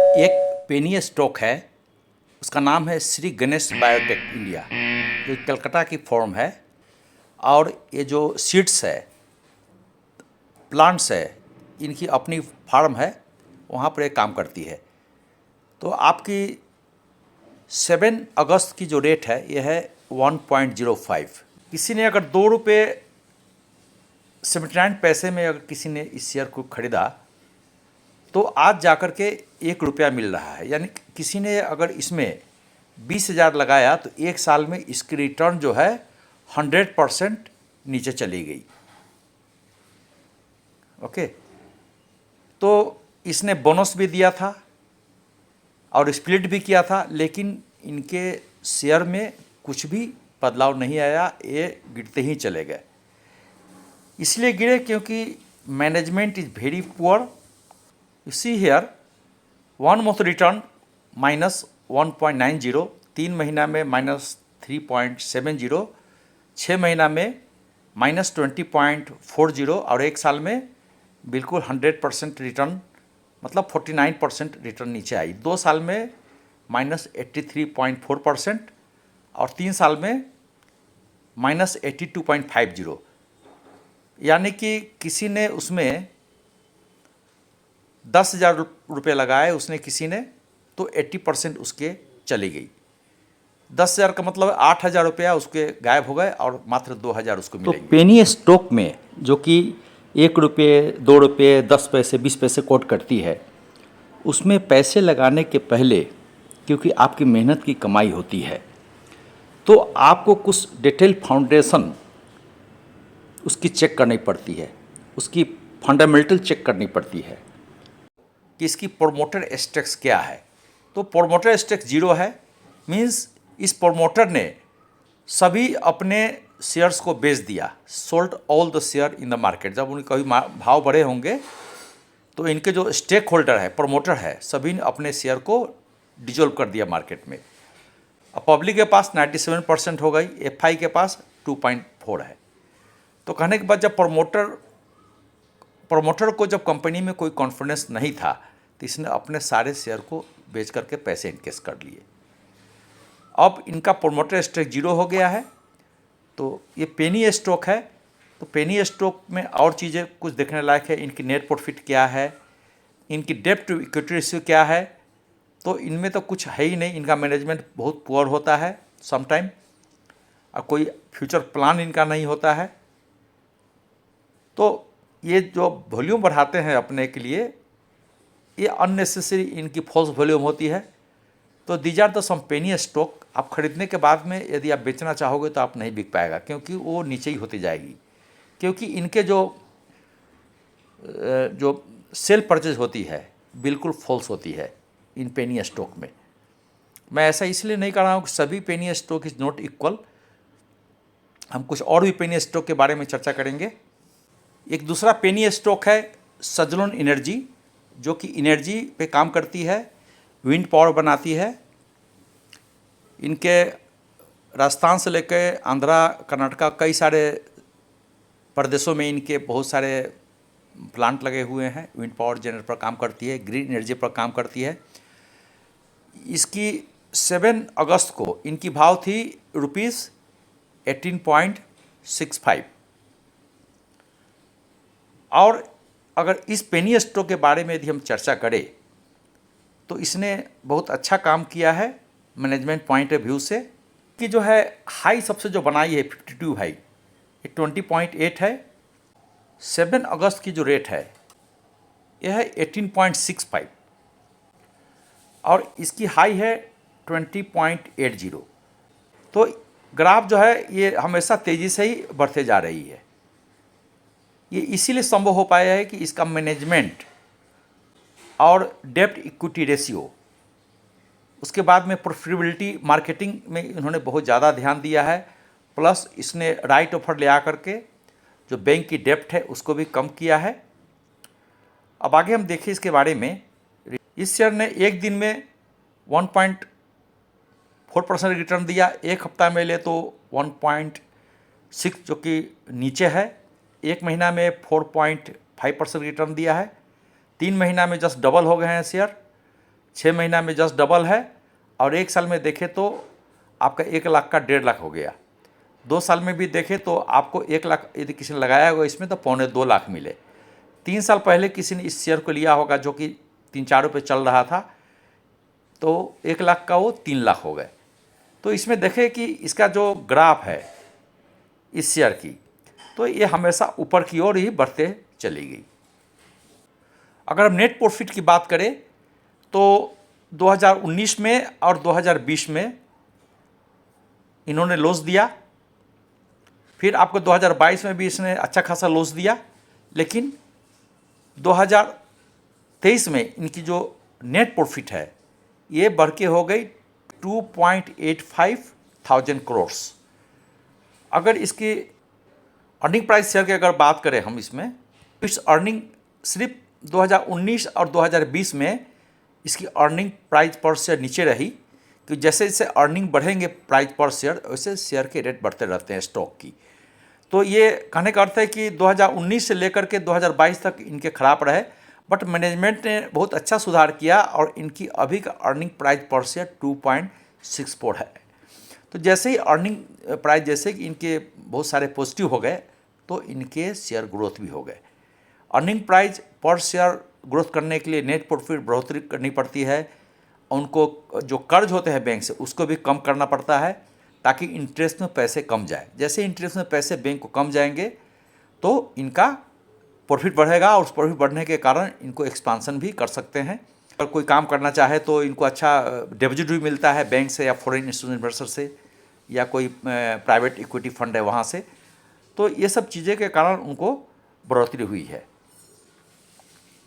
एक penny stock है, उसका नाम है श्री गणेश बायोटेक इंडिया, जो कलकत्ता की फर्म है। और ये जो सीड्स है, प्लांट्स है, इनकी अपनी फार्म है, वहाँ पर ये काम करती है। तो आपकी 7 अगस्त की जो रेट है ये है 1.05। किसी ने अगर 2 रुपये 79 पैसे में अगर किसी ने इस शेयर को खरीदा तो आज जाकर के 1 रुपया मिल रहा है। यानी किसी ने अगर इसमें 20,000 लगाया तो एक साल में इसकी रिटर्न जो है 100% नीचे चली गई। ओके, तो इसने बोनस भी दिया था और स्प्लिट भी किया था, लेकिन इनके शेयर में कुछ भी बदलाव नहीं आया, ये गिरते ही चले गए। इसलिए गिरे क्योंकि management is very poor. You see here 1 month return -1.90, 3 महीना में -3.70, 6 महीना में -20.40 और एक साल में बिल्कुल 100% रिटर्न, मतलब 49% रिटर्न नीचे आई। 2 साल में -83.4% और 3 साल में -82.50। यानी कि किसी ने उसमें 10,000 रुपये लगाए, उसने किसी ने, तो 80% उसके चली गई। 10,000 का मतलब 8,000 रुपया उसके गायब हो गए और मात्र 2,000 उसको मिलेंगे। तो पेनी स्टॉक में जो कि 1 रुपये, 2 रुपये, 10 पैसे, 20 पैसे कोट करती है, उसमें पैसे लगाने के पहले, क्योंकि आपकी मेहनत की कमाई होती है, तो आपको कुछ डिटेल फाउंडेशन उसकी चेक करनी पड़ती है, उसकी फंडामेंटल चेक करनी पड़ती है कि इसकी प्रोमोटर स्टेक्स क्या है। तो प्रोमोटर स्टेक्स 0 है, मीन्स इस प्रोमोटर ने सभी अपने शेयर्स को बेच दिया, sold all the share in the market. जब उनके कभी भाव बढ़े होंगे तो इनके जो स्टेक होल्डर है, प्रोमोटर है, सभी ने अपने शेयर को डिजोल्व कर दिया मार्केट में। अब पब्लिक के पास 97% हो गई, एफआई के पास 2.4 है। तो कहने के बाद जब प्रमोटर को जब कंपनी में कोई कॉन्फिडेंस नहीं था तो इसने अपने सारे शेयर को बेच करके पैसे इनकेस कर लिए। अब इनका प्रमोटर स्टेक 0 हो गया है। तो ये पेनी स्टॉक है। तो पेनी स्टॉक में और चीज़ें कुछ देखने लायक है। इनकी नेट प्रॉफिट क्या है, इनकी डेब्ट टू इक्विटी रेशियो क्या है, तो इनमें तो कुछ है ही नहीं। इनका मैनेजमेंट बहुत पुअर होता है समटाइम, और कोई फ्यूचर प्लान इनका नहीं होता है। तो ये जो वॉल्यूम बढ़ाते हैं अपने के लिए, ये अननेसेसरी इनकी फॉल्स वॉल्यूम होती है। तो these are the some penny stock. आप खरीदने के बाद में यदि आप बेचना चाहोगे तो आप नहीं बिक पाएगा, क्योंकि वो नीचे ही होती जाएगी। क्योंकि इनके जो सेल परचेज होती है बिल्कुल फॉल्स होती है इन पेनी स्टॉक में। मैं ऐसा इसलिए नहीं कर रहा हूँ कि सभी penny stock is not equal. हम कुछ और भी पेनी स्टॉक के बारे में चर्चा करेंगे। एक दूसरा पेनी स्टॉक है सजलोन एनर्जी, जो कि एनर्जी पे काम करती है, विंड पावर बनाती है। इनके राजस्थान से लेकर आंध्रा, कर्नाटका, कई सारे प्रदेशों में इनके बहुत सारे प्लांट लगे हुए हैं। विंड पावर जनरेटर पर काम करती है, ग्रीन एनर्जी पर काम करती है। इसकी 7 अगस्त को इनकी भाव थी ₹18.65। और अगर इस पेनी स्टॉक के बारे में यदि हम चर्चा करें तो इसने बहुत अच्छा काम किया है मैनेजमेंट पॉइंट ऑफ व्यू से। कि जो है हाई सबसे जो बनाई है 52 हाई, ये 20.8 है। 7 अगस्त की जो रेट है यह है 18.65 और इसकी हाई है 20.80। तो ग्राफ जो है ये हमेशा तेज़ी से ही बढ़ते जा रही है। ये इसीलिए संभव हो पाया है कि इसका मैनेजमेंट और डेब्ट इक्विटी रेशियो, उसके बाद में प्रॉफिटेबिलिटी, मार्केटिंग में इन्होंने बहुत ज़्यादा ध्यान दिया है। प्लस इसने राइट ऑफर ले आकर के जो बैंक की डेब्ट है उसको भी कम किया है। अब आगे हम देखें इसके बारे में। इस शेयर ने एक दिन में 1.4% रिटर्न दिया, एक हफ्ता में ले तो 1.6 जो कि नीचे है। एक महीना में 4.5% रिटर्न दिया है। 3 महीना में जस्ट डबल हो गए हैं शेयर। 6 महीना में जस्ट डबल है, और 1 साल में देखें तो आपका 1 लाख का 1.5 लाख हो गया। 2 साल में भी देखें तो आपको 1 लाख यदि किसी ने लगाया होगा इसमें तो 1.25-2 लाख मिले। 3 साल पहले किसी ने इस शेयर को लिया होगा जो कि 3-4 रुपये चल रहा था, तो 1 लाख का वो 3 लाख हो गए। तो इसमें देखें कि इसका जो ग्राफ है इस शेयर की, तो ये हमेशा ऊपर की ओर ही बढ़ते चली गई। अगर हम नेट प्रॉफिट की बात करें तो 2019 में और 2020 में इन्होंने लॉस दिया, फिर आपको 2022 में भी इसने अच्छा खासा लॉस दिया, लेकिन 2023 में इनकी जो नेट प्रॉफिट है ये बढ़ के हो गई 2.85 थाउजेंड करोड़। अगर इसकी अर्निंग प्राइस शेयर की अगर बात करें हम इसमें, इस अर्निंग सिर्फ 2019 और 2020 में इसकी अर्निंग प्राइस पर शेयर नीचे रही, कि जैसे जैसे अर्निंग बढ़ेंगे प्राइस पर शेयर वैसे शेयर के रेट बढ़ते रहते हैं स्टॉक की। तो ये कहने का अर्थ है कि 2019 से लेकर के 2022 तक इनके खराब रहे, बट मैनेजमेंट ने बहुत अच्छा सुधार किया और इनकी अभी का अर्निंग प्राइस पर शेयर 2.64 है। तो जैसे ही अर्निंग प्राइस जैसे कि इनके बहुत सारे पॉजिटिव हो गए तो इनके शेयर ग्रोथ भी हो गए। अर्निंग प्राइस पर शेयर ग्रोथ करने के लिए नेट प्रॉफिट बढ़ोतरी करनी पड़ती है, उनको जो कर्ज होते हैं बैंक से उसको भी कम करना पड़ता है ताकि इंटरेस्ट में पैसे कम जाए। जैसे इंटरेस्ट में पैसे बैंक को कम जाएंगे तो इनका प्रॉफिट बढ़ेगा, और उस प्रॉफिट बढ़ने के कारण इनको एक्सपांसन भी कर सकते हैं। अगर कोई काम करना चाहे तो इनको अच्छा डिपॉजिट भी मिलता है बैंक से या फॉरेन इंस्टीट्यूशनल इन्वेस्टर से या कोई प्राइवेट इक्विटी फंड है वहाँ से। तो ये सब चीज़ें के कारण उनको बढ़ोतरी हुई है।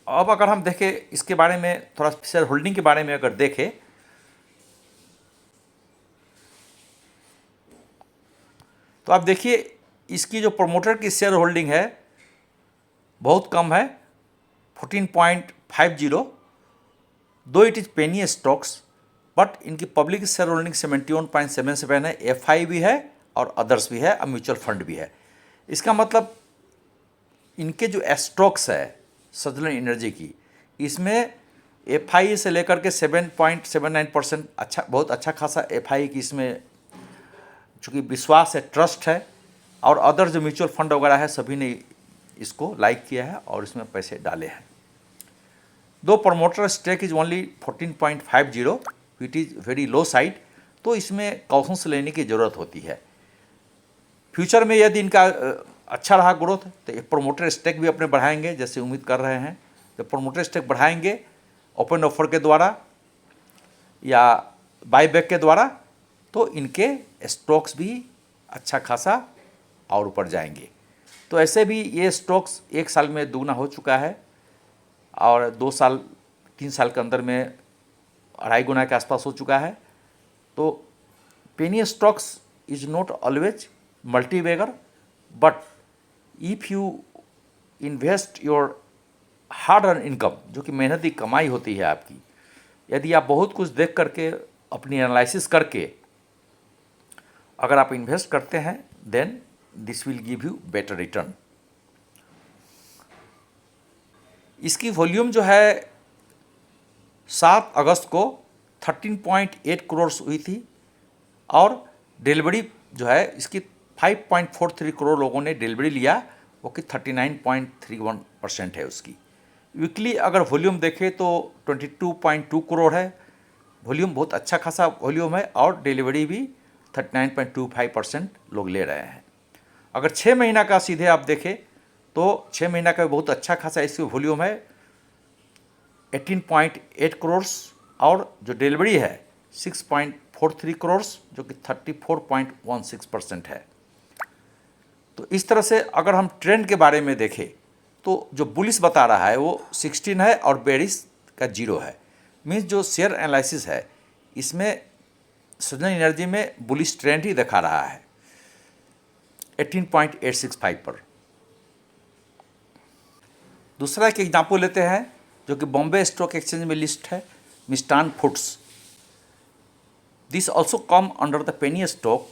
अब अगर हम देखें इसके बारे में थोड़ा शेयर होल्डिंग के बारे में अगर देखें तो आप देखिए इसकी जो प्रमोटर की शेयर होल्डिंग है बहुत कम है, 14.50, दो it is penny stocks, but इनकी पब्लिक शेयर होल्डिंग 71.77 है। एफआई भी है और अदर्स भी है और म्यूचुअल फंड भी है। इसका मतलब इनके जो स्टॉक्स है सजलन एनर्जी की, इसमें एफआई से लेकर के 7.79% अच्छा, बहुत अच्छा खासा एफआई की इसमें चूँकि विश्वास है, ट्रस्ट है, और अदर जो म्यूचुअल फंड वगैरह है सभी ने इसको लाइक किया है और इसमें पैसे डाले हैं। दो promoter stake is only 14.50 which is very low side, तो इसमें कौशन से लेने की ज़रूरत होती है। फ्यूचर में यदि इनका अच्छा रहा ग्रोथ तो ये प्रमोटर स्टेक भी अपने बढ़ाएंगे, जैसे उम्मीद कर रहे हैं। जब प्रमोटर स्टेक बढ़ाएंगे ओपन ऑफर के द्वारा या बाईबैक के द्वारा तो इनके स्टॉक्स भी अच्छा खासा और ऊपर जाएंगे। तो ऐसे भी ये स्टॉक्स 1 साल में दुगना हो चुका है और 2 साल 3 साल के अंदर में 2.5 गुना के आसपास हो चुका है। तो penny stocks is not always multibagger, but if you invest your hard earn income, जो कि मेहनती कमाई होती है आपकी, यदि आप बहुत कुछ देख करके अपनी एनालिसिस करके अगर आप इन्वेस्ट करते हैं then this will give you better return. इसकी वॉल्यूम जो है 7 अगस्त को 13.8 करोड़ हुई थी और डिलीवरी जो है इसकी 5.43 करोड़ लोगों ने डिलीवरी लिया, वो कि 39.31% है उसकी। वीकली अगर वॉल्यूम देखें तो 22.2 करोड़ है, वॉल्यूम बहुत अच्छा खासा वॉल्यूम है और डिलीवरी भी 39.25% लोग ले रहे हैं। अगर 6 महीना का सीधे आप देखें तो 6 महीना का बहुत अच्छा खासा इसकी वॉल्यूम है 18.8 करोड़ और जो डिलीवरी है 6.43 करोड़ जो कि 34.16% है। तो इस तरह से अगर हम ट्रेंड के बारे में देखें तो जो बुलिश बता रहा है वो 16 है और बेरिश का 0 है। मीन्स जो शेयर एनालिसिस है इसमें सजलन एनर्जी में बुलिश ट्रेंड ही दिखा रहा है 18.865 पर। दूसरा एक एग्जाम्पल लेते हैं जो कि बॉम्बे स्टॉक एक्सचेंज में लिस्ट है, Mishtann foods. This also come under the penny stock.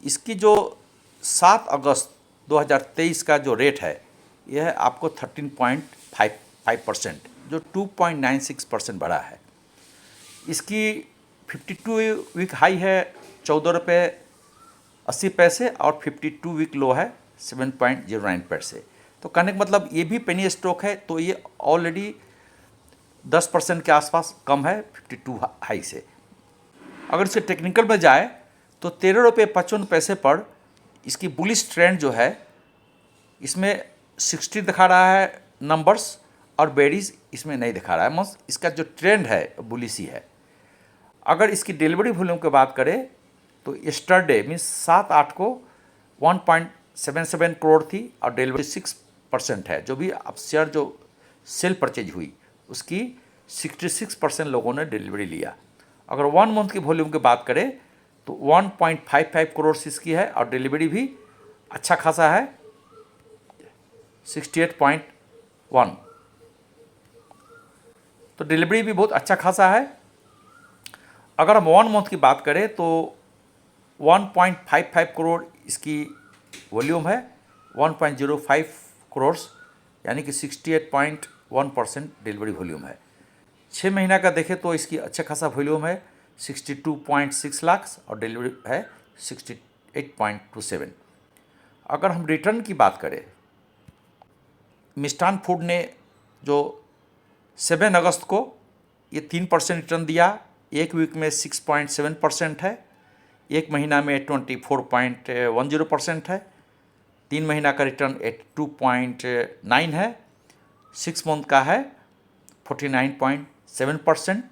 इसकी जो 7 अगस्त 2023 का जो रेट है यह है आपको 13.55%, जो 2.96% बढ़ा है। इसकी 52 वीक हाई है 14 रुपये 80 पैसे और 52 वीक लो है 7.09 पैसे। तो कहने का मतलब ये भी पेनी स्टॉक है, तो ये ऑलरेडी 10% के आसपास कम है 52 हाई से। अगर इसके टेक्निकल में जाए तो 13 रुपये 55 पैसे पर इसकी बुलिश ट्रेंड जो है, इसमें 60 दिखा रहा है नंबर्स और बेरीज इसमें नहीं दिखा रहा है। मस्त इसका जो ट्रेंड है बुलिश ही है। अगर इसकी डिलीवरी वॉल्यूम की बात करें तो यस्टरडे मीन्स 7/8 को 1.77 करोड़ थी और डिलीवरी 6% है। जो भी अब शेयर जो सेल परचेज हुई उसकी 66% लोगों ने डिलीवरी लिया। अगर 1 मंथ की वॉल्यूम की बात करें तो 1.55 करोड़ इसकी है और डिलीवरी भी अच्छा खासा है 68.1। तो डिलीवरी भी बहुत अच्छा खासा है। अगर हम 1 मंथ की बात करें तो 1.55 करोड़ इसकी वॉल्यूम है, 1.05 करोड़ यानी कि 68.1% डिलीवरी वॉल्यूम है। 6 महीना का देखें तो इसकी अच्छा खासा वॉल्यूम है 62.6 लाख और डिलीवरी है 68.27। अगर हम रिटर्न की बात करें, मिष्ठान फूड ने जो 7 अगस्त को ये 3% रिटर्न दिया, एक वीक में 6.7% है, एक महीना में 24.10% है, 3 महीना का रिटर्न 82.9 है, 6 मंथ का है 49.7%।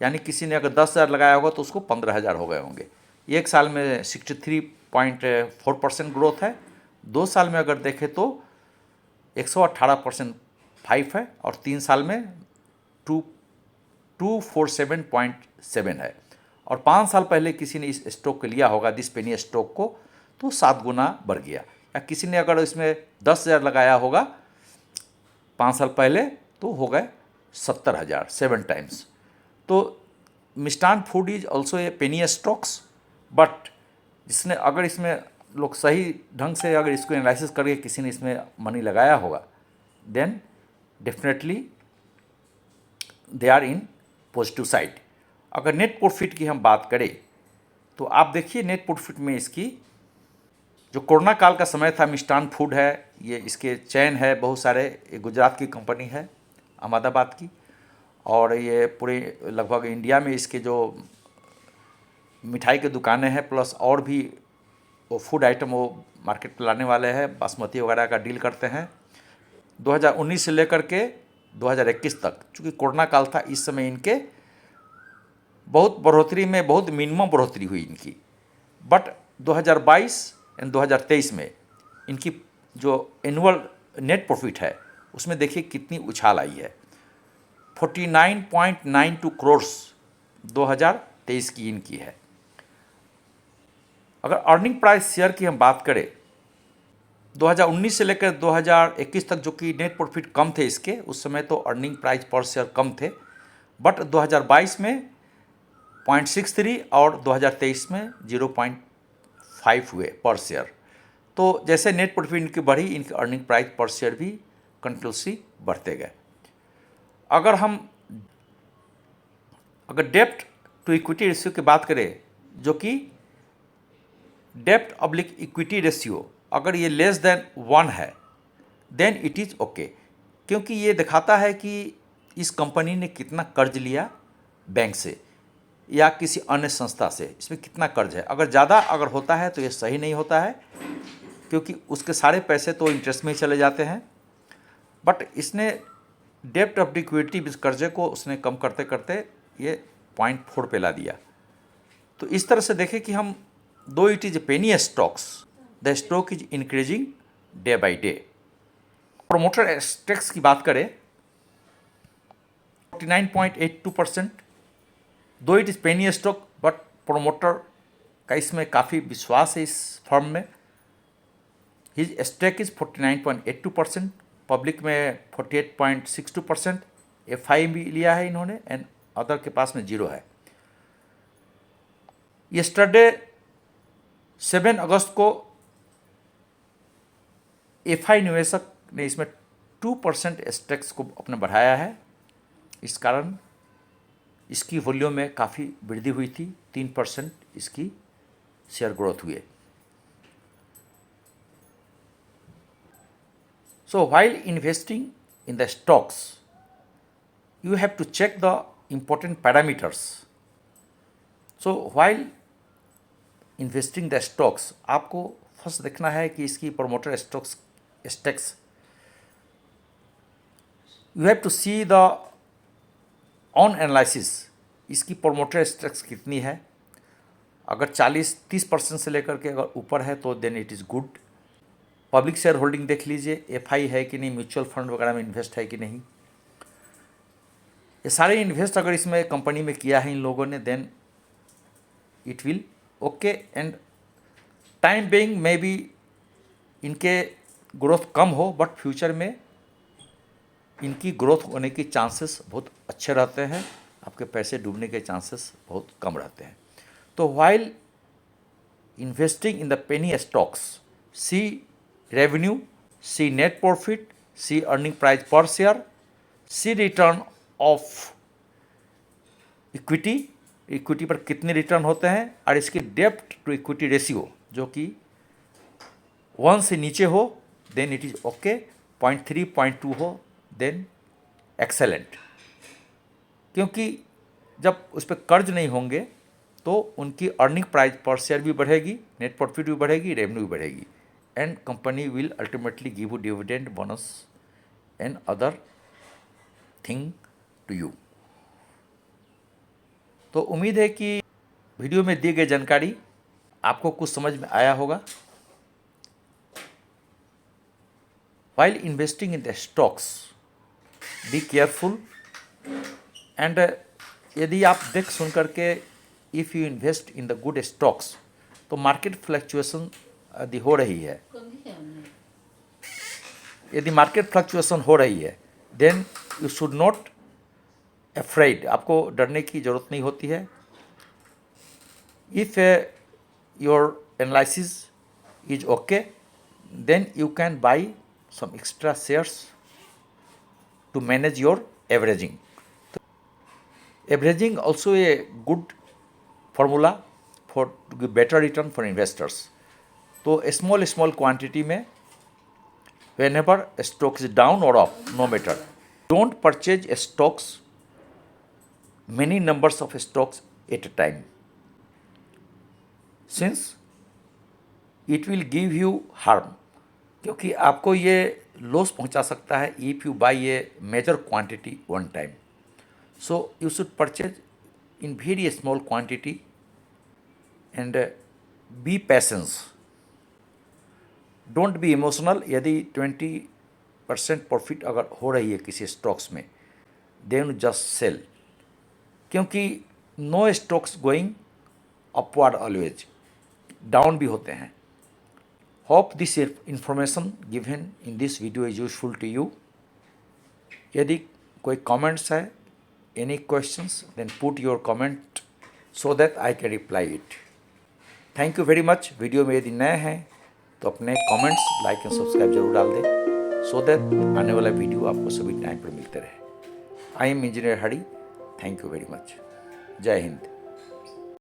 यानी किसी ने अगर 10,000 लगाया होगा तो उसको 15,000 हो गए होंगे। एक साल में 63.4% ग्रोथ है। 2 साल में अगर देखें तो 118% 5 है और 3 साल में 247.7 है। और 5 साल पहले किसी ने इस स्टॉक को लिया होगा दिस पेनी स्टॉक को तो 7 गुना बढ़ गया। या किसी ने अगर इसमें 10,000 लगाया होगा 5 साल पहले तो हो गए 70,000, 7 टाइम्स। तो मिष्ठान food is also a penny stocks, but जिसने अगर इसमें लोग सही ढंग से अगर इसको एनालिसिस करके किसी ने इसमें मनी लगाया होगा then definitely they are in positive side. अगर नेट प्रॉफिट की हम बात करें तो आप देखिए नेट प्रॉफिट में इसकी जो कोरोना काल का समय था, मिष्ठान फूड है, ये इसके चैन है बहुत सारे, ये गुजरात की कंपनी है अहमदाबाद की, और ये पूरे लगभग इंडिया में इसके जो मिठाई की दुकानें हैं प्लस और भी वो फूड आइटम वो मार्केट में लाने वाले हैं, बासमती वगैरह का डील करते हैं। 2019 से लेकर के 2021 तक, चूँकि कोरोना काल था इस समय इनके बहुत बढ़ोतरी में बहुत मिनिमम बढ़ोतरी हुई इनकी, बट 2022 एंड 2023 में इनकी जो एनुअल नेट प्रॉफिट है उसमें देखिए कितनी उछाल आई है। 49.92 करोड़ 2023 की इनकी है। अगर अर्निंग प्राइस शेयर की हम बात करें 2019 से लेकर 2021 तक जो कि नेट प्रॉफिट कम थे इसके, उस समय तो अर्निंग प्राइस पर शेयर कम थे, बट 2022 में 0.63 और 2023 में 0.5 हुए पर शेयर। तो जैसे नेट प्रॉफिट इनकी बढ़ी इनकी अर्निंग प्राइस पर शेयर भी कंटिन्यूसली बढ़ते गए। अगर डेप्ट टू इक्विटी रेशियो की बात करें, जो कि डेप्ट ऑब्लिक इक्विटी रेशियो अगर ये लेस देन 1 है देन इट इज़ ओके, क्योंकि ये दिखाता है कि इस कंपनी ने कितना कर्ज लिया बैंक से या किसी अन्य संस्था से, इसमें कितना कर्ज है। अगर ज़्यादा अगर होता है तो ये सही नहीं होता है, क्योंकि उसके सारे पैसे तो इंटरेस्ट में ही चले जाते हैं। बट इसने डेप्ट ऑफ इक्विटी कर्जे को उसने कम करते करते ये 0.4 पे ला दिया। तो इस तरह से देखें कि हम दो it is penny stocks, the stock is increasing day by day. Promoter stakes की बात करें 49.82%, दो it is penny stock but promoter का इसमें काफ़ी विश्वास है इस फर्म में। हिज स्टेक इज 49.82%, पब्लिक में 48.62%, FI भी लिया है इन्होंने एंड अदर के पास में 0 है। यस्टरडे 7 अगस्त को FI निवेशक ने इसमें 2% स्टेक्स को अपने बढ़ाया है। इस कारण इसकी वॉल्यूम में काफ़ी वृद्धि हुई थी, 3% इसकी शेयर ग्रोथ हुए। So while investing in the stocks, you have to check the important parameters. So while investing the stocks, आपको फर्स्ट देखना है कि इसकी promoter stakes, you have to see the on analysis, इसकी प्रमोटर स्टेक्स कितनी है। अगर 40-30% से लेकर के अगर ऊपर है तो then it is good. Public share holding देख लीजिए, एफआई है कि नहीं, म्यूचुअल फंड वगैरह में इन्वेस्ट है कि नहीं। ये सारे इन्वेस्ट अगर इसमें कंपनी में किया है इन लोगों ने, then it will okay. And time being में भी इनके ग्रोथ कम हो, बट फ्यूचर में इनकी ग्रोथ होने की चांसेस बहुत अच्छे रहते हैं, आपके पैसे डूबने के चांसेस बहुत कम रहते हैं। तो while investing in the penny stocks, see revenue, see net profit, see earning price per share, see return of equity, equity पर कितने रिटर्न होते हैं, और इसकी डेप्ट टू इक्विटी रेशियो जो कि 1 से नीचे हो देन इट इज़ ओके, 0.3 0.2 हो देन एक्सेलेंट। क्योंकि जब उस पर कर्ज नहीं होंगे तो उनकी अर्निंग प्राइस पर शेयर भी बढ़ेगी, नेट प्रॉफिट भी बढ़ेगी, रेवेन्यू भी बढ़ेगी, and company will ultimately give you dividend, bonus and other thing to you। तो उम्मीद है कि वीडियो में दी गई जानकारी आपको कुछ समझ में आया होगा। While investing in the stocks, be careful and यदि आप देख सुन करके if you invest in the good stocks, तो मार्केट फ्लक्चुएशन यदि हो रही है, यदि मार्केट फ्लक्चुएशन हो रही है, then you should not afraid, आपको डरने की ज़रूरत नहीं होती है। If your analysis is okay, then you can buy some extra shares to manage your averaging. Averaging also a good formula for to give better return for investors. तो small quantity में whenever stock is down or up, no matter, don't purchase stocks, many numbers of stocks at a time, since it will give you harm, क्योंकि आपको ये loss पहुंचा सकता है if you buy a major quantity one time। So you should purchase in very small quantity and be patient, don't be emotional. यदि 20% profit अगर हो रही है किसी स्टॉक्स में, देन जस्ट सेल, क्योंकि no stocks going upward, always down भी होते हैं। Hope this information given in this video is useful to you. यदि कोई कमेंट्स है, any questions, then put your comment so that I can reply it. Thank you very much. Video में यदि नए हैं तो अपने कमेंट्स, लाइक एंड सब्सक्राइब जरूर डाल दें, सो दैट आने वाला वीडियो आपको सभी टाइम पर मिलते रहे। I am engineer Hari. Thank you very much. जय हिंद।